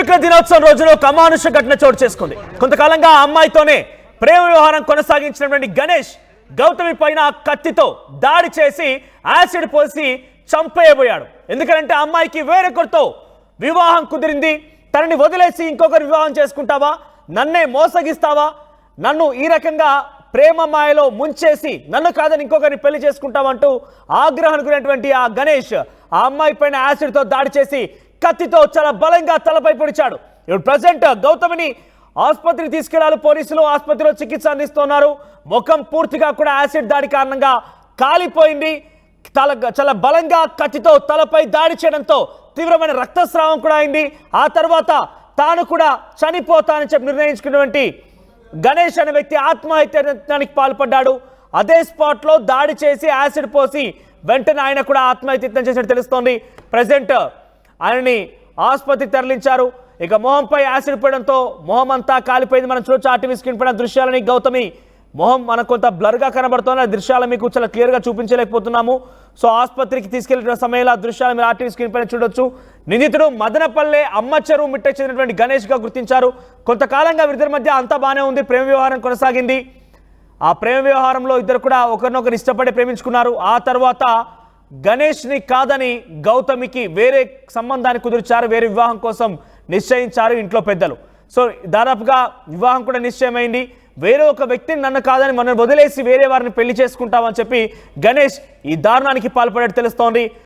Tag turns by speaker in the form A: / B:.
A: ఎన్నికల దినోత్సవం రోజున ఒక అమానుష ఘటన చోటు చేసుకుంది. కొంతకాలంగా ఆ అమ్మాయితోనే ప్రేమ వ్యవహారం కొనసాగించినటువంటి గణేష్ గౌతమి పైన కత్తితో దాడి చేసి యాసిడ్ పోసి చంపేయబోయాడు. ఎందుకంటే ఆ అమ్మాయికి వేరొకరితో వివాహం కుదిరింది. తనని వదిలేసి ఇంకొకరు వివాహం చేసుకుంటావా, నన్నే మోసగిస్తావా, నన్ను ఈ రకంగా ప్రేమ మాయలో ముంచేసి నన్ను కాదని ఇంకొకరిని పెళ్లి చేసుకుంటామంటూ ఆగ్రహానికి గురైనటువంటి ఆ గణేష్ ఆ అమ్మాయి పైన యాసిడ్తో దాడి చేసి కత్తితో చాలా బలంగా తలపై పొడిచాడు. ఇప్పుడు ప్రజెంట్ గౌతమిని ఆసుపత్రికి తీసుకెళ్లారు పోలీసులు. ఆసుపత్రిలో చికిత్స అందిస్తున్నారు. ముఖం పూర్తిగా కూడా యాసిడ్ దాడి కారణంగా కాలిపోయింది. చాలా బలంగా కత్తితో తలపై దాడి చేయడంతో తీవ్రమైన రక్తస్రావం కూడా అయింది. ఆ తర్వాత తాను కూడా చనిపోతానని చెప్పి నిర్ణయించుకున్నటువంటి గణేష్ అనే వ్యక్తి ఆత్మహత్యానికి పాల్పడ్డాడు. అదే స్పాట్లో దాడి చేసి యాసిడ్ పోసి వెంటనే ఆయన కూడా ఆత్మహత్య చేసినట్టు తెలుస్తోంది. ప్రజెంట్ ఆయనని ఆసుపత్రికి తరలించారు. ఇక మొహంపై యాసిడ్ పడడంతో మొహం అంతా కాలిపోయింది. మనం చూడొచ్చు ఆర్టీవీ స్క్రీన్ పైన దృశ్యాలని. గౌతమి మొహం మనకు కొంత బ్లర్గా కనబడుతోంది. ఆ దృశ్యాలు మీకు చాలా క్లియర్గా చూపించలేకపోతున్నాము. సో ఆసుపత్రికి తీసుకెళ్లిన సమయంలో ఆ దృశ్యాలు మీరు ఆర్టీవీ స్క్రీన్ పైన చూడొచ్చు. నిందితుడు మదనపల్లె అమ్మచెరువు మిట్టకు చెందినటువంటి గణేష్గా గుర్తించారు. కొంతకాలంగా వీరిద్దరి మధ్య అంతా బాగానే ఉంది. ప్రేమ వ్యవహారం కొనసాగింది. ఆ ప్రేమ వ్యవహారంలో ఇద్దరు కూడా ఒకరినొకరు ఇష్టపడి ప్రేమించుకున్నారు. ఆ తర్వాత గణేష్ని కాదని గౌతమికి వేరే సంబంధాన్ని కుదిర్చారు. వేరే వివాహం కోసం నిశ్చయించారు ఇంట్లో పెద్దలు. సో దాదాపుగా వివాహం కూడా నిశ్చయమైంది. వేరే ఒక వ్యక్తిని నన్ను కాదని మనం వదిలేసి వేరే వారిని పెళ్లి చేసుకుంటామని చెప్పి గణేష్ ఈ దారుణానికి పాల్పడేట్టు తెలుస్తోంది.